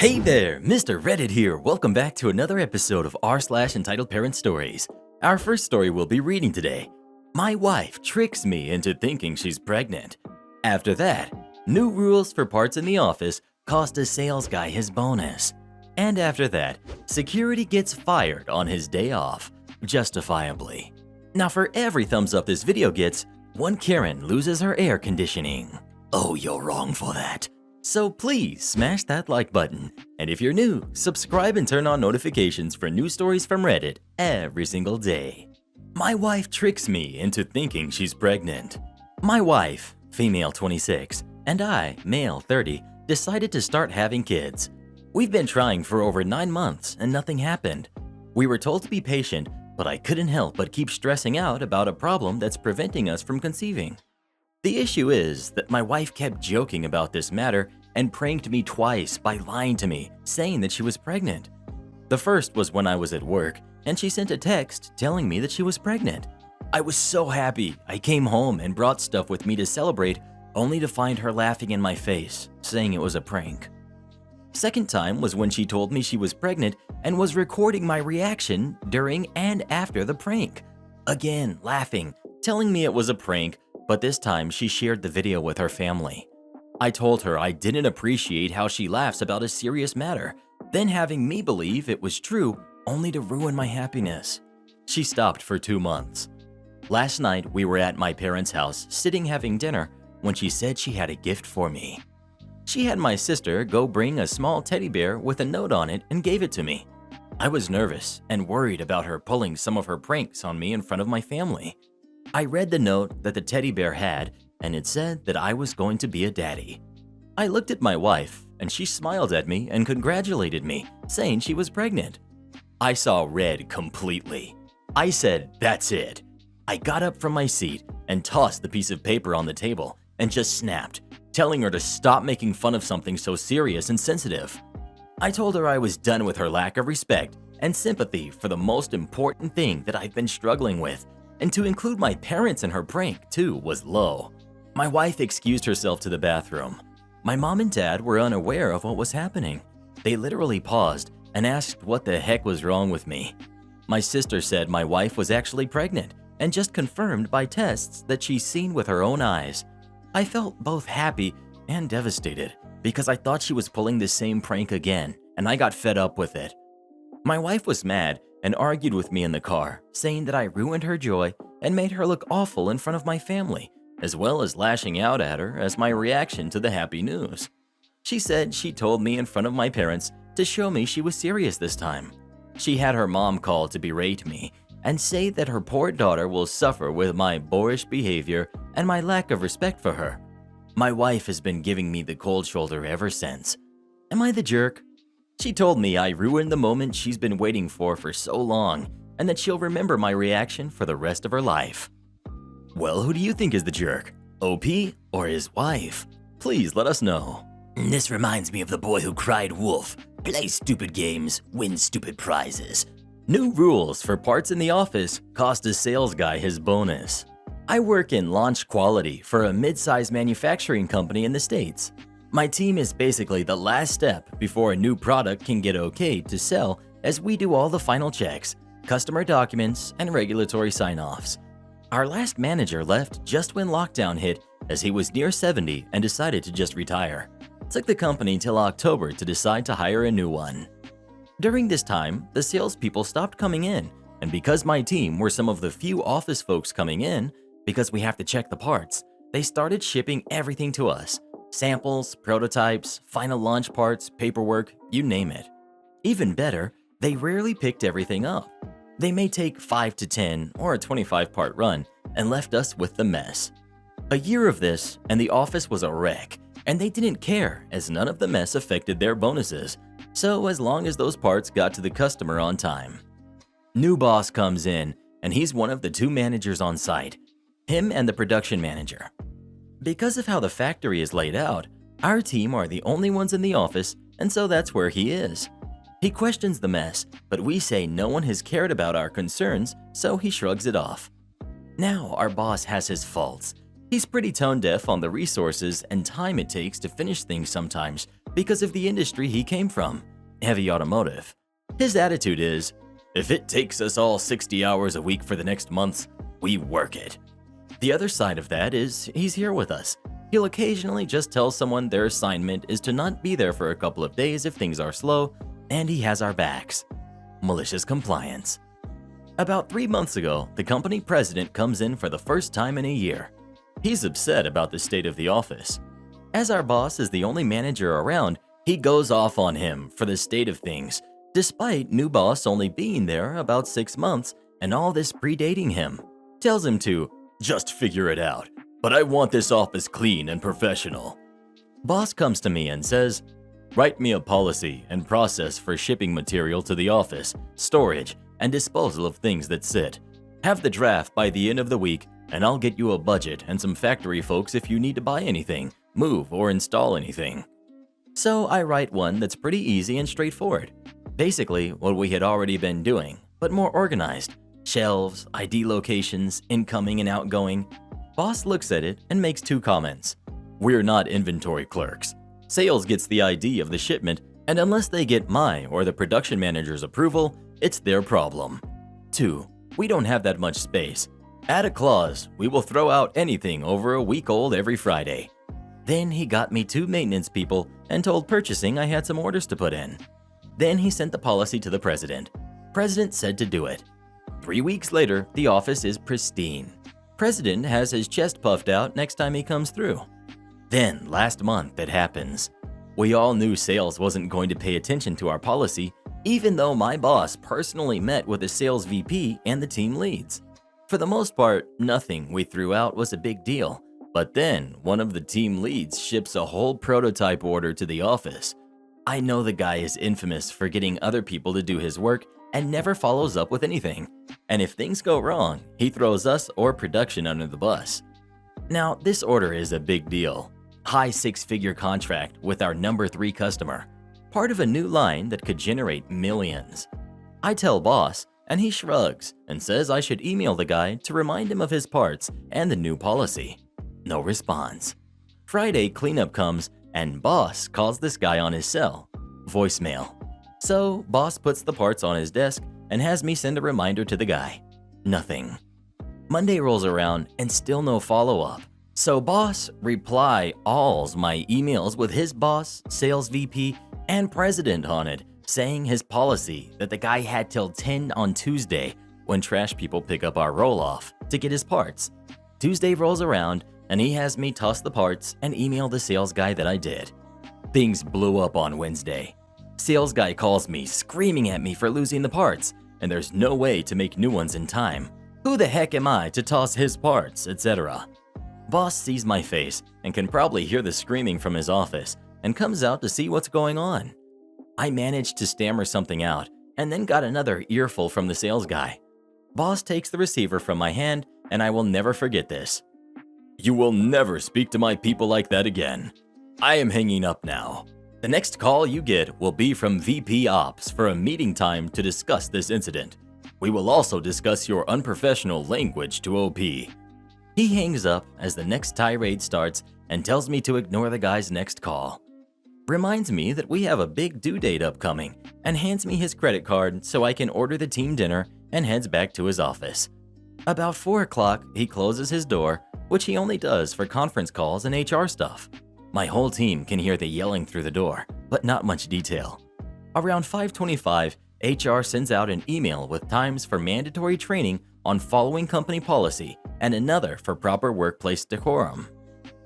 Hey there, Mr. Reddit here. Welcome back to another episode of r/entitled parent stories. Our first story we'll be reading today. My wife tricks me into thinking she's pregnant. After that, new rules for parts in the office cost a sales guy his bonus. And after that, security gets fired on his day off, justifiably. Now for every thumbs up this video gets, one Karen loses her air conditioning. Oh, you're wrong for that. So please smash that like button, and if you're new, subscribe and turn on notifications for new stories from Reddit every single day. My wife tricks me into thinking she's pregnant. My wife, female 26, and I, male 30, decided to start having kids. We've been trying for over 9 months and nothing happened. We were told to be patient, but I couldn't help but keep stressing out about a problem that's preventing us from conceiving. The issue is that my wife kept joking about this matter and pranked me twice by lying to me, saying that she was pregnant. The first was when I was at work, and she sent a text telling me that she was pregnant. I was so happy. I came home and brought stuff with me to celebrate, only to find her laughing in my face, saying it was a prank. Second time was when she told me she was pregnant and was recording my reaction during and after the prank. Again, laughing, telling me it was a prank, but this time she shared the video with her family. I told her I didn't appreciate how she laughs about a serious matter, then having me believe it was true only to ruin my happiness. She stopped for 2 months. Last night we were at my parents' house sitting having dinner when she said she had a gift for me. She had my sister go bring a small teddy bear with a note on it and gave it to me. I was nervous and worried about her pulling some of her pranks on me in front of my family. I read the note that the teddy bear had, and it said that I was going to be a daddy. I looked at my wife, and she smiled at me and congratulated me, saying she was pregnant. I saw red completely. I said, "That's it." I got up from my seat and tossed the piece of paper on the table and just snapped, telling her to stop making fun of something so serious and sensitive. I told her I was done with her lack of respect and sympathy for the most important thing that I've been struggling with, and to include my parents in her prank too was low. My wife excused herself to the bathroom. My mom and dad were unaware of what was happening. They literally paused and asked what the heck was wrong with me. My sister said my wife was actually pregnant and just confirmed by tests that she's seen with her own eyes. I felt both happy and devastated because I thought she was pulling the same prank again, and I got fed up with it. My wife was mad and argued with me in the car, saying that I ruined her joy and made her look awful in front of my family, as well as lashing out at her as my reaction to the happy news. She said she told me in front of my parents to show me she was serious this time. She had her mom call to berate me and say that her poor daughter will suffer with my boorish behavior and my lack of respect for her. My wife has been giving me the cold shoulder ever since. Am I the jerk? She told me I ruined the moment she's been waiting for so long, and that she'll remember my reaction for the rest of her life. Well, who do you think is the jerk? OP or his wife? Please let us know. This reminds me of the boy who cried wolf. Play stupid games, win stupid prizes. New rules for parts in the office cost a sales guy his bonus. I work in launch quality for a mid-sized manufacturing company in the States. My team is basically the last step before a new product can get okayed to sell, as we do all the final checks, customer documents, and regulatory sign-offs. Our last manager left just when lockdown hit, as he was near 70 and decided to just retire. It took the company till October to decide to hire a new one. During this time, the salespeople stopped coming in, and because my team were some of the few office folks coming in, because we have to check the parts, they started shipping everything to us. Samples, prototypes, final launch parts, paperwork, you name it. Even better, they rarely picked everything up. They may take 5 to 10 or a 25-part run and left us with the mess. A year of this and the office was a wreck, and they didn't care as none of the mess affected their bonuses, so as long as those parts got to the customer on time. New boss comes in, and he's one of the 2 managers on site, him and the production manager. Because of how the factory is laid out, our team are the only ones in the office, and so that's where he is. He questions the mess, but we say no one has cared about our concerns, so he shrugs it off. Now our boss has his faults. He's pretty tone deaf on the resources and time it takes to finish things sometimes, because of the industry he came from, heavy automotive. His attitude is, if it takes us all 60 hours a week for the next months, we work it. The other side of that is he's here with us. He'll occasionally just tell someone their assignment is to not be there for a couple of days if things are slow, and he has our backs. Malicious compliance. About 3 months ago, the company president comes in for the first time in a year. He's upset about the state of the office. As our boss is the only manager around, he goes off on him for the state of things, despite new boss only being there about 6 months and all this predating him. Tells him to just figure it out, but I want this office clean and professional. Boss comes to me and says, write me a policy and process for shipping material to the office, storage, and disposal of things that sit. Have the draft by the end of the week, and I'll get you a budget and some factory folks if you need to buy anything, move, or install anything. So I write one that's pretty easy and straightforward. Basically, what we had already been doing, but more organized. Shelves, ID locations, incoming and outgoing. Boss looks at it and makes 2 comments. We're not inventory clerks. Sales gets the ID of the shipment, and unless they get my or the production manager's approval, it's their problem. 2. We don't have that much space. Add a clause, we will throw out anything over a week old every Friday. Then he got me 2 maintenance people and told purchasing I had some orders to put in. Then he sent the policy to the president. President said to do it. 3 weeks later, the office is pristine. President has his chest puffed out next time he comes through. Then, last month, it happens. We all knew sales wasn't going to pay attention to our policy, even though my boss personally met with the sales VP and the team leads. For the most part, nothing we threw out was a big deal. But then, one of the team leads ships a whole prototype order to the office. I know the guy is infamous for getting other people to do his work and never follows up with anything. And if things go wrong, he throws us or production under the bus. Now, this order is a big deal. High 6-figure contract with our number 3 customer. Part of a new line that could generate millions. I tell boss, and he shrugs and says I should email the guy to remind him of his parts and the new policy. No response. Friday cleanup comes and boss calls this guy on his cell. Voicemail. So boss puts the parts on his desk and has me send a reminder to the guy. Nothing. Monday rolls around and still no follow-up. So boss reply alls my emails with his boss, sales VP, and president on it, saying his policy that the guy had till 10 on Tuesday when trash people pick up our roll-off to get his parts. Tuesday rolls around and he has me toss the parts and email the sales guy that I did. Things blew up on Wednesday. Sales guy calls me screaming at me for losing the parts, and there's no way to make new ones in time. Who the heck am I to toss his parts, etc. Boss sees my face and can probably hear the screaming from his office and comes out to see what's going on. I managed to stammer something out and then got another earful from the sales guy. Boss takes the receiver from my hand, and I will never forget this. You will never speak to my people like that again. I am hanging up now. The next call you get will be from VP Ops for a meeting time to discuss this incident. We will also discuss your unprofessional language to OP. He hangs up as the next tirade starts and tells me to ignore the guy's next call. Reminds me that we have a big due date upcoming and hands me his credit card so I can order the team dinner and heads back to his office. About 4 o'clock, he closes his door, which he only does for conference calls and HR stuff. My whole team can hear the yelling through the door, but not much detail. Around 5:25, HR sends out an email with times for mandatory training on following company policy and another for proper workplace decorum.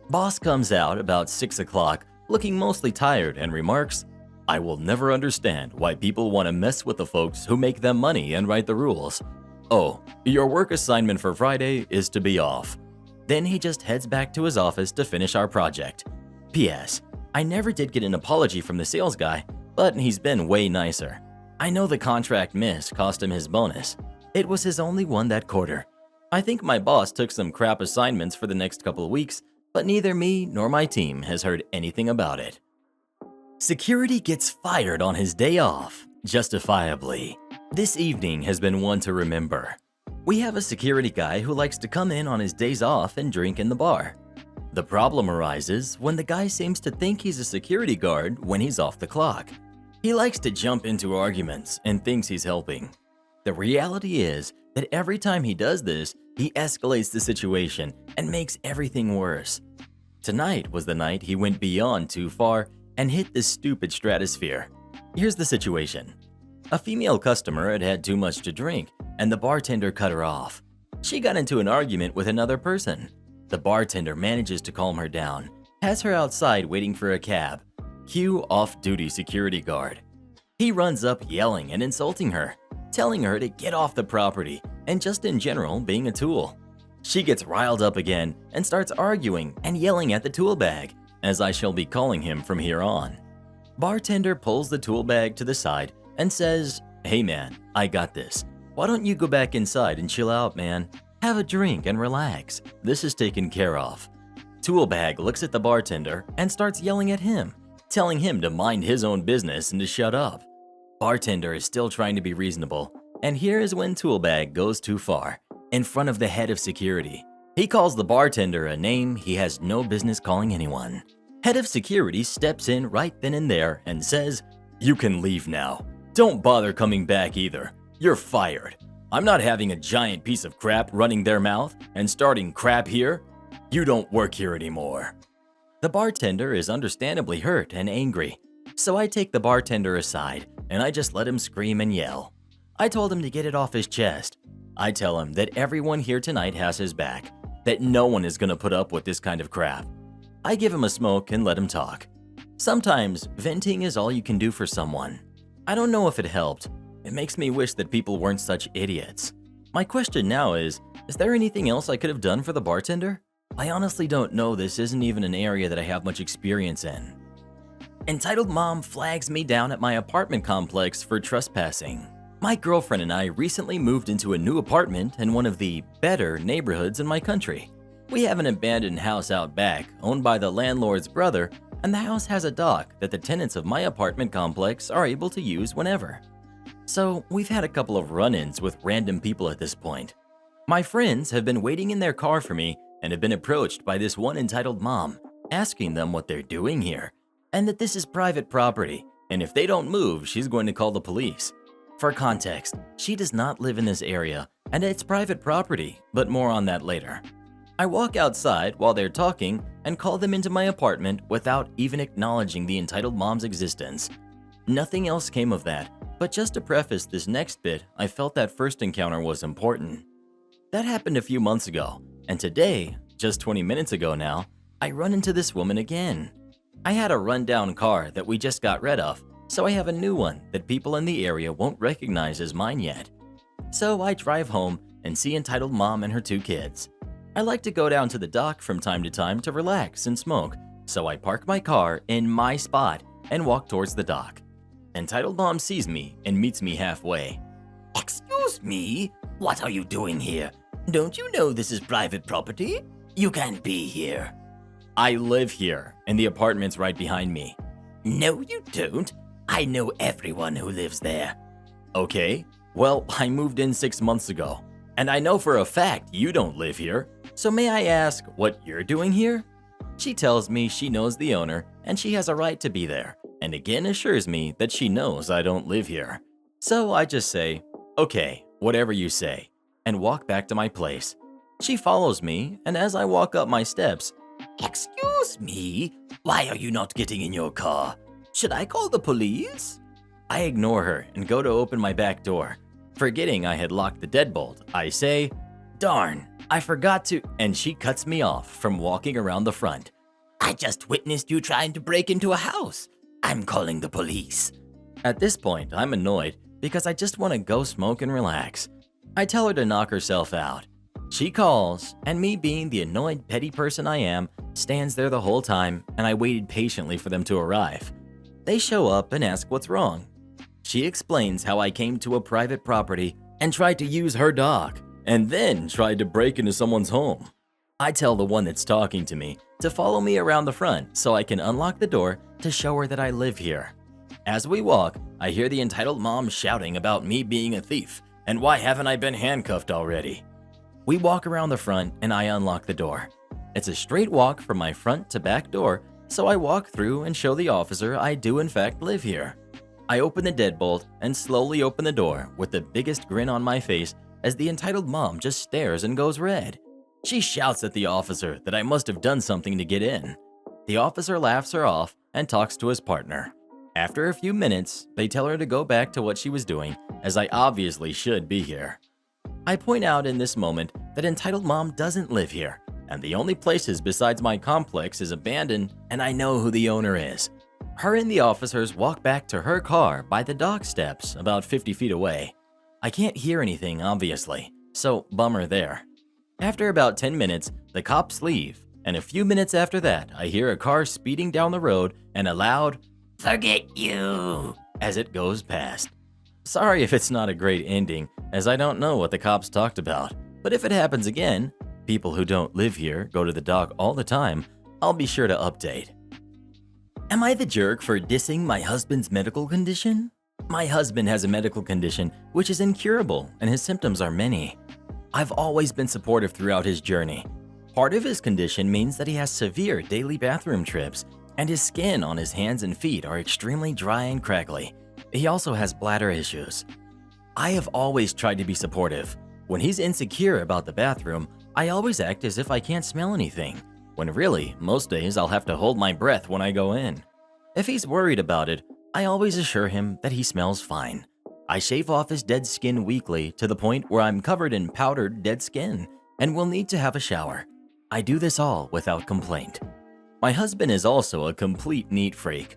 Boss comes out about 6 o'clock, looking mostly tired, and remarks, I will never understand why people want to mess with the folks who make them money and write the rules. Oh, your work assignment for Friday is to be off. Then he just heads back to his office to finish our project. P.S. I never did get an apology from the sales guy, but he's been way nicer. I know the contract miss cost him his bonus. It was his only one that quarter. I think my boss took some crap assignments for the next couple of weeks, but neither me nor my team has heard anything about it. Security gets fired on his day off, justifiably. This evening has been one to remember. We have a security guy who likes to come in on his days off and drink in the bar. The problem arises when the guy seems to think he's a security guard when he's off the clock. He likes to jump into arguments and thinks he's helping. The reality is that every time he does this, he escalates the situation and makes everything worse. Tonight was the night he went beyond too far and hit the stupid stratosphere. Here's the situation. A female customer had had too much to drink, and the bartender cut her off. She got into an argument with another person. The bartender manages to calm her down, has her outside waiting for a cab. Cue off-duty security guard. He runs up yelling and insulting her, telling her to get off the property and just in general being a tool. She gets riled up again and starts arguing and yelling at the tool bag, as I shall be calling him from here on. Bartender pulls the tool bag to the side and says, "Hey man, I got this. Why don't you go back inside and chill out, man? Have a drink and relax. This is taken care of." Tool bag looks at the bartender and starts yelling at him, telling him to mind his own business and to shut up. Bartender is still trying to be reasonable, and here is when tool bag goes too far. In front of the head of security, he calls the bartender a name he has no business calling anyone. Head of security steps in right then and there and says, "You can leave now. Don't bother coming back either. You're fired. I'm not having a giant piece of crap running their mouth and starting crap here. You don't work here anymore." The bartender is understandably hurt and angry, so I take the bartender aside and I just let him scream and yell. I told him to get it off his chest. I tell him that everyone here tonight has his back, that no one is going to put up with this kind of crap. I give him a smoke and let him talk. Sometimes venting is all you can do for someone. I don't know if it helped. It makes me wish that people weren't such idiots. My question now is there anything else I could have done for the bartender? I honestly don't know. This isn't even an area that I have much experience in. Entitled Mom flags me down at my apartment complex for trespassing. My girlfriend and I recently moved into a new apartment in one of the better neighborhoods in my country. We have an abandoned house out back owned by the landlord's brother, and the house has a dock that the tenants of my apartment complex are able to use whenever. So we've had a couple of run-ins with random people at this point. My friends have been waiting in their car for me and have been approached by this one entitled mom, asking them what they're doing here, and that this is private property, and if they don't move, she's going to call the police. For context, she does not live in this area, and it's private property, but more on that later. I walk outside while they're talking and call them into my apartment without even acknowledging the entitled mom's existence. Nothing else came of that, but just to preface this next bit, I felt that first encounter was important. That happened a few months ago, and today, just 20 minutes ago now, I run into this woman again. I had a rundown car that we just got rid of, so I have a new one that people in the area won't recognize as mine yet. So I drive home and see entitled mom and her two kids. I like to go down to the dock from time to time to relax and smoke, so I park my car in my spot and walk towards the dock. Entitled mom sees me and meets me halfway. "Excuse me? What are you doing here? Don't you know this is private property? You can't be here." I live here, and the apartment's right behind me. "No, you don't. I know everyone who lives there." Okay, well, I moved in 6 months ago, and I know for a fact you don't live here, so may I ask what you're doing here? She tells me she knows the owner and she has a right to be there, and again assures me that she knows I don't live here. So I just say, "Okay, whatever you say," and walk back to my place. She follows me, and as I walk up my steps, "Excuse me? Why are you not getting in your car? Should I call the police?" I ignore her and go to open my back door. Forgetting I had locked the deadbolt, I say, "Darn, I forgot to," and she cuts me off from walking around the front. "I just witnessed you trying to break into a house. I'm calling the police." At this point, I'm annoyed because I just want to go smoke and relax. I tell her to knock herself out. She calls, and me being the annoyed petty person I am, stands there the whole time, and I waited patiently for them to arrive. They show up and ask what's wrong. She explains how I came to a private property and tried to use her dock, and then tried to break into someone's home. I tell the one that's talking to me to follow me around the front so I can unlock the door to show her that I live here. As we walk, I hear the entitled mom shouting about me being a thief, and why haven't I been handcuffed already? We walk around the front and I unlock the door. It's a straight walk from my front to back door, so I walk through and show the officer I do in fact live here. I open the deadbolt and slowly open the door with the biggest grin on my face as the entitled mom just stares and goes red. She shouts at the officer that I must have done something to get in. The officer laughs her off and talks to his partner. After a few minutes, they tell her to go back to what she was doing, as I obviously should be here. I point out in this moment that entitled mom doesn't live here, and the only places besides my complex is abandoned, and I know who the owner is. Her and the officers walk back to her car by the dock steps about 50 feet away. I can't hear anything, obviously, so bummer there. After about 10 minutes, the cops leave, and a few minutes after that, I hear a car speeding down the road and a loud, Forget you! as it goes past. Sorry if it's not a great ending, as I don't know what the cops talked about, but if it happens again, people who don't live here go to the dock all the time, I'll be sure to update. Am I the jerk for dissing my husband's medical condition? My husband has a medical condition which is incurable, and his symptoms are many. I've always been supportive throughout his journey. Part of his condition means that he has severe daily bathroom trips, and his skin on his hands and feet are extremely dry and crackly. He also has bladder issues. I have always tried to be supportive. When he's insecure about the bathroom, I always act as if I can't smell anything, when really, most days I'll have to hold my breath when I go in. If he's worried about it, I always assure him that he smells fine. I shave off his dead skin weekly to the point where I'm covered in powdered dead skin and will need to have a shower. I do this all without complaint. My husband is also a complete neat freak.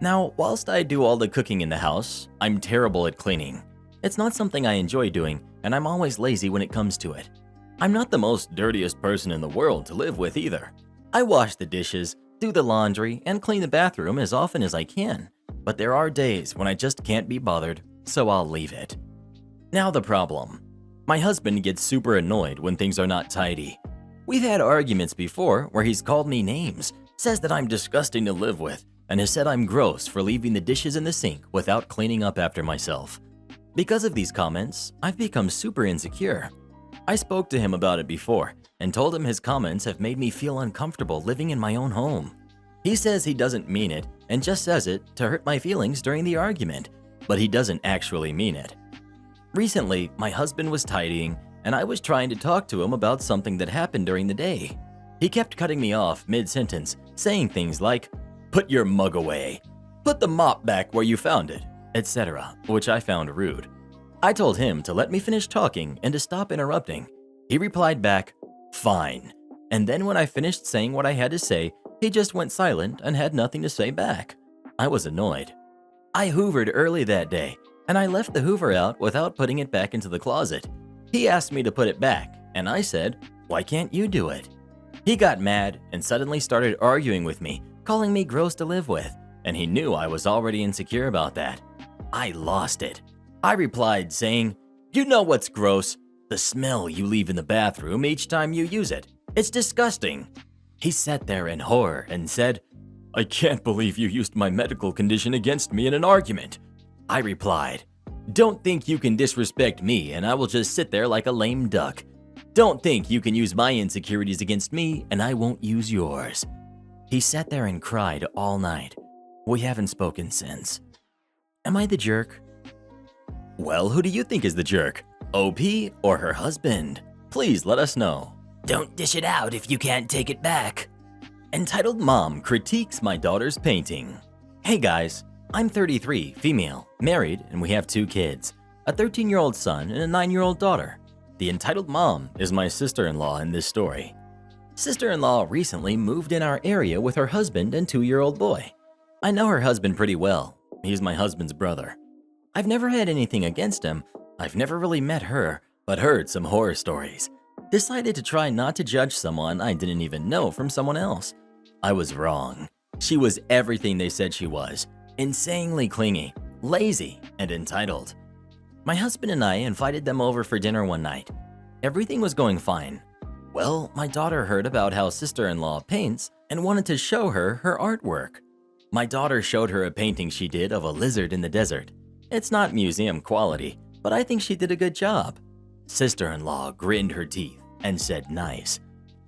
Now, whilst I do all the cooking in the house, I'm terrible at cleaning. It's not something I enjoy doing, and I'm always lazy when it comes to it. I'm not the most dirtiest person in the world to live with either. I wash the dishes, do the laundry, and clean the bathroom as often as I can, but there are days when I just can't be bothered, so I'll leave it. Now the problem. My husband gets super annoyed when things are not tidy. We've had arguments before where he's called me names, says that I'm disgusting to live with, and has said I'm gross for leaving the dishes in the sink without cleaning up after myself. Because of these comments, I've become super insecure. I spoke to him about it before and told him his comments have made me feel uncomfortable living in my own home. He says he doesn't mean it and just says it to hurt my feelings during the argument, but he doesn't actually mean it. Recently, my husband was tidying and I was trying to talk to him about something that happened during the day. He kept cutting me off mid-sentence, saying things like, "Put your mug away," "Put the mop back where you found it," etc., which I found rude. I told him to let me finish talking and to stop interrupting. He replied back, "Fine." And then when I finished saying what I had to say, he just went silent and had nothing to say back. I was annoyed. I hoovered early that day, and I left the hoover out without putting it back into the closet. He asked me to put it back, and I said, "Why can't you do it?" He got mad and suddenly started arguing with me, calling me gross to live with, and he knew I was already insecure about that. I lost it. I replied saying, "You know what's gross? The smell you leave in the bathroom each time you use it. It's disgusting." He sat there in horror and said, "I can't believe you used my medical condition against me in an argument." I replied, "Don't think you can disrespect me and I will just sit there like a lame duck. Don't think you can use my insecurities against me and I won't use yours." He sat there and cried all night. We haven't spoken since. Am I the jerk? Well, who do you think is the jerk? OP or her husband? Please let us know. Don't dish it out if you can't take it back. Entitled Mom critiques my daughter's painting. Hey guys, I'm 33, female, married, and we have 2 kids, a 13-year-old son and a 9-year-old daughter. The entitled mom is my sister-in-law in this story. Sister-in-law recently moved in our area with her husband and 2-year-old boy. I know her husband pretty well. He's my husband's brother. I've never had anything against him. I've never really met her, but heard some horror stories. Decided to try not to judge someone I didn't even know from someone else. I was wrong. She was everything they said she was. Insanely clingy, lazy, and entitled. My husband and I invited them over for dinner one night. Everything was going fine. Well, my daughter heard about how sister-in-law paints and wanted to show her her artwork. My daughter showed her a painting she did of a lizard in the desert. It's not museum quality, but I think she did a good job. Sister-in-law grinned her teeth and said nice.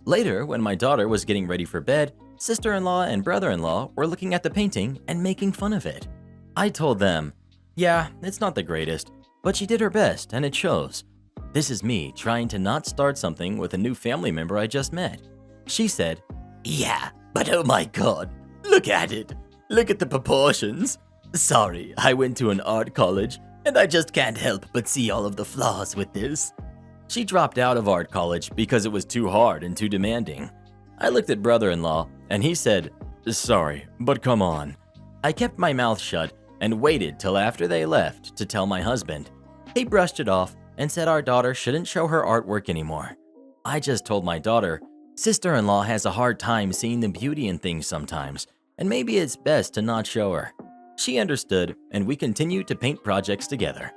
Later, when my daughter was getting ready for bed, sister-in-law and brother-in-law were looking at the painting and making fun of it. I told them, yeah, it's not the greatest, but she did her best and it shows. This is me trying to not start something with a new family member I just met. She said, Yeah, but oh my god, look at it. Look at the proportions. Sorry, I went to an art college and I just can't help but see all of the flaws with this. she dropped out of art college because it was too hard and too demanding. I looked at brother-in-law and he said, sorry, but come on. I kept my mouth shut and waited till after they left to tell my husband. He brushed it off and said our daughter shouldn't show her artwork anymore. I just told my daughter, sister-in-law has a hard time seeing the beauty in things sometimes, and maybe it's best to not show her. She understood, and we continued to paint projects together.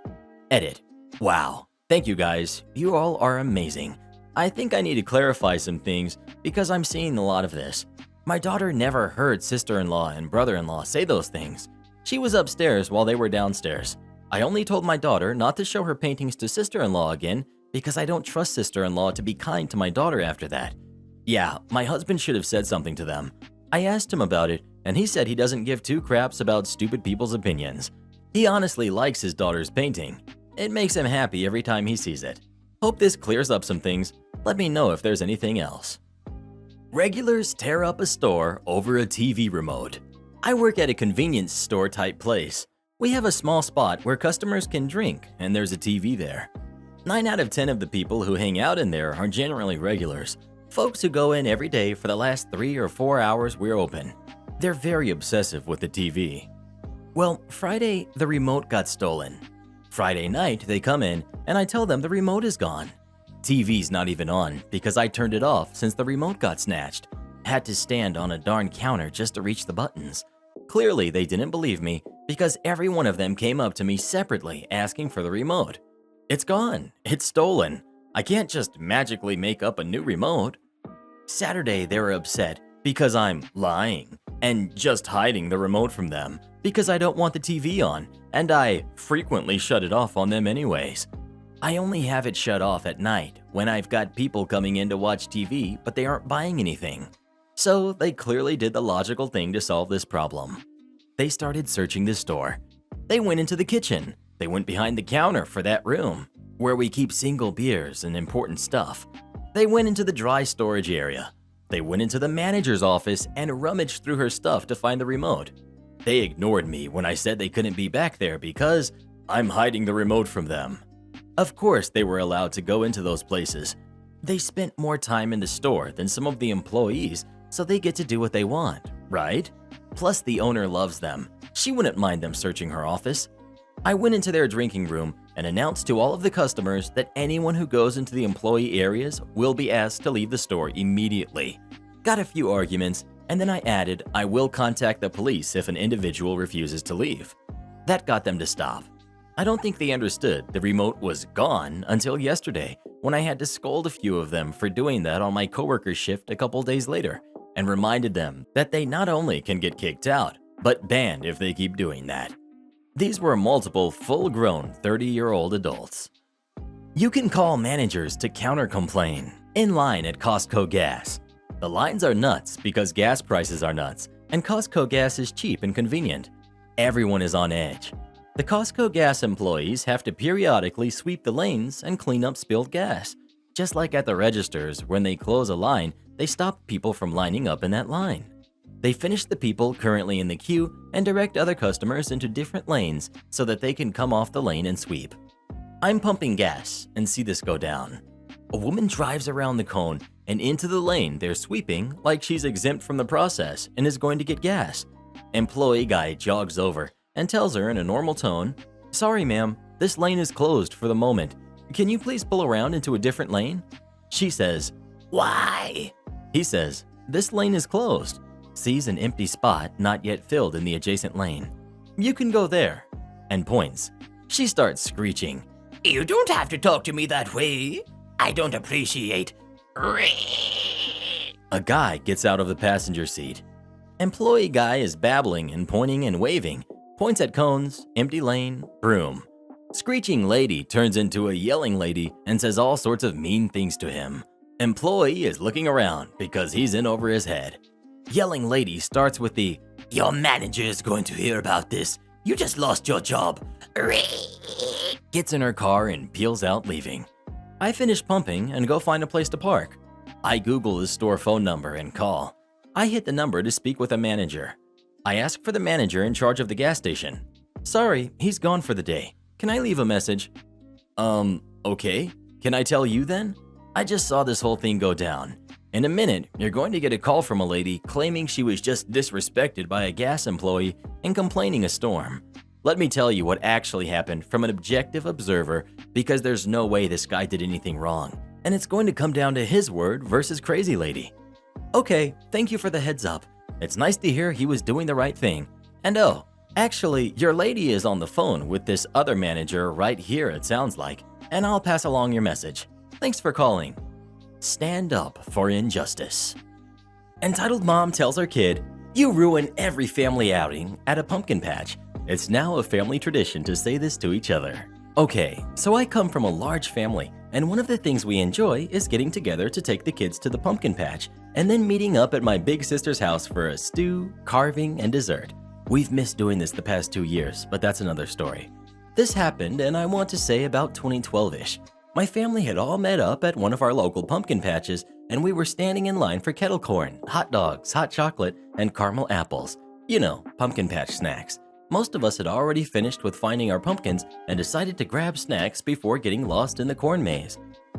Edit. Wow. Thank you guys. You all are amazing. I think I need to clarify some things because I'm seeing a lot of this. My daughter never heard sister-in-law and brother-in-law say those things. She was upstairs while they were downstairs. I only told my daughter not to show her paintings to sister-in-law again because I don't trust sister-in-law to be kind to my daughter after that. Yeah, my husband should have said something to them. I asked him about it, and he said he doesn't give two craps about stupid people's opinions. He honestly likes his daughter's painting. It makes him happy every time he sees it. Hope this clears up some things. Let me know if there's anything else. Regulars tear up a store over a TV remote. I work at a convenience store type place. We have a small spot where customers can drink, and there's a TV there. 9 out of 10 of the people who hang out in there are generally regulars, folks who go in every day for the last 3 or 4 hours we're open. They're very obsessive with the TV. Well, Friday, the remote got stolen. Friday night, they come in, and I tell them the remote is gone. TV's not even on because I turned it off since the remote got snatched. Had to stand on a darn counter just to reach the buttons. Clearly, they didn't believe me because every one of them came up to me separately asking for the remote. It's gone. It's stolen. I can't just magically make up a new remote. Saturday, they were upset because I'm lying and just hiding the remote from them because I don't want the TV on, and I frequently shut it off on them anyways. I only have it shut off at night when I've got people coming in to watch TV, but they aren't buying anything. So they clearly did the logical thing to solve this problem. They started searching the store. They went into the kitchen. They went behind the counter for that room, where we keep single beers and important stuff. They went into the dry storage area. They went into the manager's office and rummaged through her stuff to find the remote. They ignored me when I said they couldn't be back there because I'm hiding the remote from them. Of course, they were allowed to go into those places. They spent more time in the store than some of the employees, so they get to do what they want, right? Plus, the owner loves them. She wouldn't mind them searching her office. I went into their drinking room and announced to all of the customers that anyone who goes into the employee areas will be asked to leave the store immediately. Got a few arguments, and then I added I will contact the police if an individual refuses to leave. That got them to stop. I don't think they understood the remote was gone until yesterday when I had to scold a few of them for doing that on my coworker's shift a couple days later and reminded them that they not only can get kicked out, but banned if they keep doing that. These were multiple full-grown 30-year-old adults. You can call managers to counter-complain. In line at Costco gas. The lines are nuts because gas prices are nuts, and Costco gas is cheap and convenient. Everyone is on edge. The Costco gas employees have to periodically sweep the lanes and clean up spilled gas. Just like at the registers, when they close a line, they stop people from lining up in that line. They finish the people currently in the queue and direct other customers into different lanes so that they can come off the lane and sweep. I'm pumping gas and see this go down. A woman drives around the cone and into the lane they're sweeping like she's exempt from the process and is going to get gas. Employee guy jogs over and tells her in a normal tone, "Sorry ma'am, this lane is closed for the moment. Can you please pull around into a different lane?" She says, "Why?" He says, "This lane is closed." Sees an empty spot not yet filled in the adjacent lane. "You can go there," and points. She starts screeching, You don't have to talk to me that way. I don't appreciate. A guy gets out of the passenger seat. Employee guy is babbling and pointing and waving, points at cones, empty lane, broom. Screeching lady turns into a yelling lady and says all sorts of mean things to him. Employee is looking around because he's in over his head. Yelling lady starts with the, Your manager is going to hear about this. You just lost your job. gets in her car and peels out leaving. I finish pumping and go find a place to park. I Google the store phone number and call. I hit the number to speak with a manager. I ask for the manager in charge of the gas station. Sorry, he's gone for the day. Can I leave a message? Okay. Can I tell you then? I just saw this whole thing go down. In a minute, you're going to get a call from a lady claiming she was just disrespected by a gas employee and complaining a storm. Let me tell you what actually happened from an objective observer, because there's no way this guy did anything wrong, and it's going to come down to his word versus crazy lady. Okay, thank you for the heads up. It's nice to hear he was doing the right thing. And oh, actually, your lady is on the phone with this other manager right here, it sounds like, and I'll pass along your message. Thanks for calling. Stand up for injustice. Entitled Mom tells her kid, you ruin every family outing at a pumpkin patch. It's now a family tradition to say this to each other. Okay, so I come from a large family, and one of the things we enjoy is getting together to take the kids to the pumpkin patch and then meeting up at my big sister's house for a stew, carving, and dessert. We've missed doing this the past 2 years, but that's another story. This happened, and I want to say about 2012-ish. My family had all met up at one of our local pumpkin patches, and we were standing in line for kettle corn, hot dogs, hot chocolate, and caramel apples. You know, pumpkin patch snacks. Most of us had already finished with finding our pumpkins and decided to grab snacks before getting lost in the corn maze.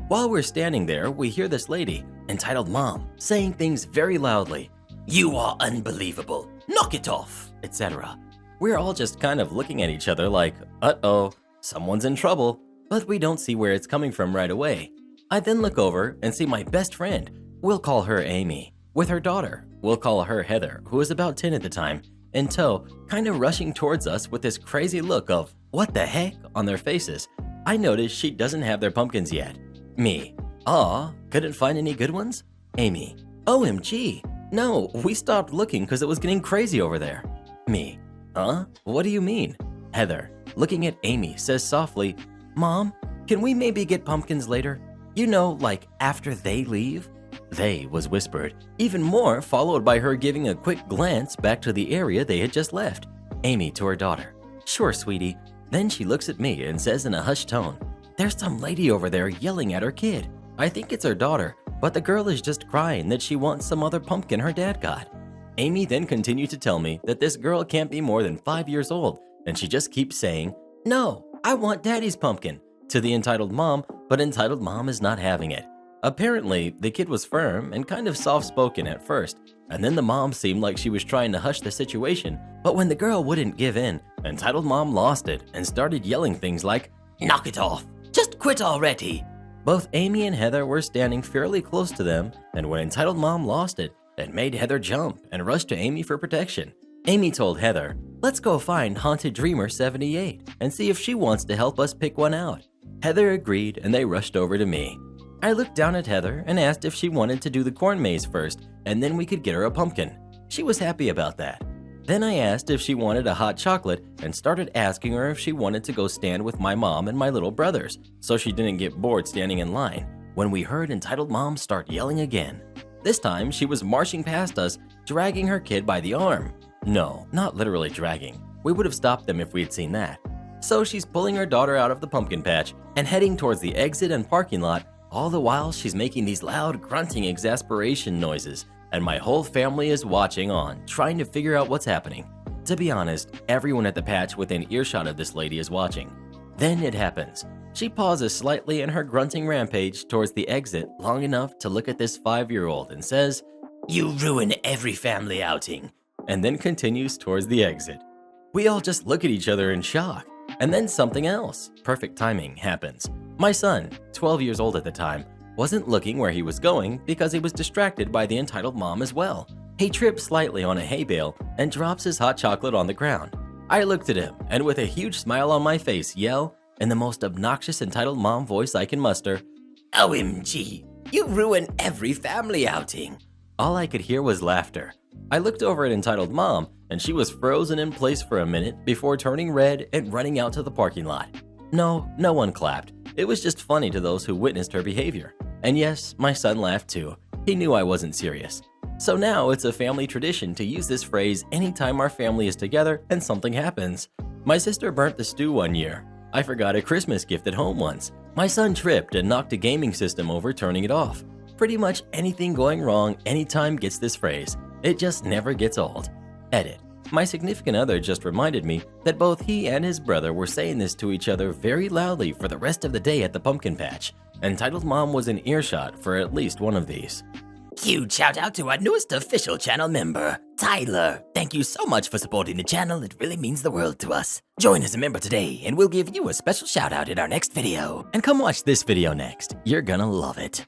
While we're standing there, we hear this lady, Entitled Mom, saying things very loudly. You are unbelievable. Knock it off, etc. We're all just kind of looking at each other like, uh-oh, someone's in trouble, but we don't see where it's coming from right away. I then look over and see my best friend, we'll call her Amy, with her daughter, we'll call her Heather, who was about 10 at the time, in tow, kind of rushing towards us with this crazy look of, what the heck, on their faces. I notice she doesn't have their pumpkins yet. Me, aw, couldn't find any good ones? Amy, OMG, no, we stopped looking because it was getting crazy over there. Me, huh? What do you mean? Heather, looking at Amy, says softly, Mom, can we maybe get pumpkins later? You know, like after they leave? They was whispered, even more followed by her giving a quick glance back to the area they had just left. Amy to her daughter, sure, sweetie. Then she looks at me and says in a hushed tone, there's some lady over there yelling at her kid. I think it's her daughter, but the girl is just crying that she wants some other pumpkin her dad got. Amy then continued to tell me that this girl can't be more than 5 years old, and she just keeps saying, no, I want daddy's pumpkin, to the Entitled Mom, but Entitled Mom is not having it. Apparently, the kid was firm and kind of soft-spoken at first, and then the mom seemed like she was trying to hush the situation, but when the girl wouldn't give in, Entitled Mom lost it and started yelling things like, knock it off, just quit already. Both Amy and Heather were standing fairly close to them, and when Entitled Mom lost it, it made Heather jump and rush to Amy for protection. Amy told Heather, let's go find Haunted Dreamer 78 and see if she wants to help us pick one out. Heather agreed and they rushed over to me. I looked down at Heather and asked if she wanted to do the corn maze first, and then we could get her a pumpkin. She was happy about that. Then I asked if she wanted a hot chocolate and started asking her if she wanted to go stand with my mom and my little brothers, so she didn't get bored standing in line, when we heard Entitled Mom start yelling again. This time, she was marching past us, dragging her kid by the arm. No, not literally dragging. We would have stopped them if we had seen that. So she's pulling her daughter out of the pumpkin patch and heading towards the exit and parking lot. All the while, she's making these loud, grunting exasperation noises, and my whole family is watching on, trying to figure out what's happening. To be honest, everyone at the patch within earshot of this lady is watching. Then it happens. She pauses slightly in her grunting rampage towards the exit long enough to look at this 5-year-old and says, you ruin every family outing, and then continues towards the exit. We all just look at each other in shock. And then something else, perfect timing, happens. My son, 12 years old at the time, wasn't looking where he was going because he was distracted by the Entitled Mom as well. He trips slightly on a hay bale and drops his hot chocolate on the ground. I looked at him and with a huge smile on my face yell, in the most obnoxious Entitled Mom voice I can muster, OMG, you ruin every family outing. All I could hear was laughter. I looked over at Entitled Mom and she was frozen in place for a minute before turning red and running out to the parking lot. No one clapped. It was just funny to those who witnessed her behavior. And yes, my son laughed too. He knew I wasn't serious. So now it's a family tradition to use this phrase anytime our family is together and something happens. My sister burnt the stew one year. I forgot a Christmas gift at home once. My son tripped and knocked a gaming system over turning it off. Pretty much anything going wrong anytime gets this phrase. It just never gets old. Edit. My significant other just reminded me that both he and his brother were saying this to each other very loudly for the rest of the day at the pumpkin patch. Entitled Mom was in earshot for at least one of these. Huge shout out to our newest official channel member, Tyler. Thank you so much for supporting the channel. It really means the world to us. Join as a member today and we'll give you a special shout out in our next video. And come watch this video next. You're gonna love it.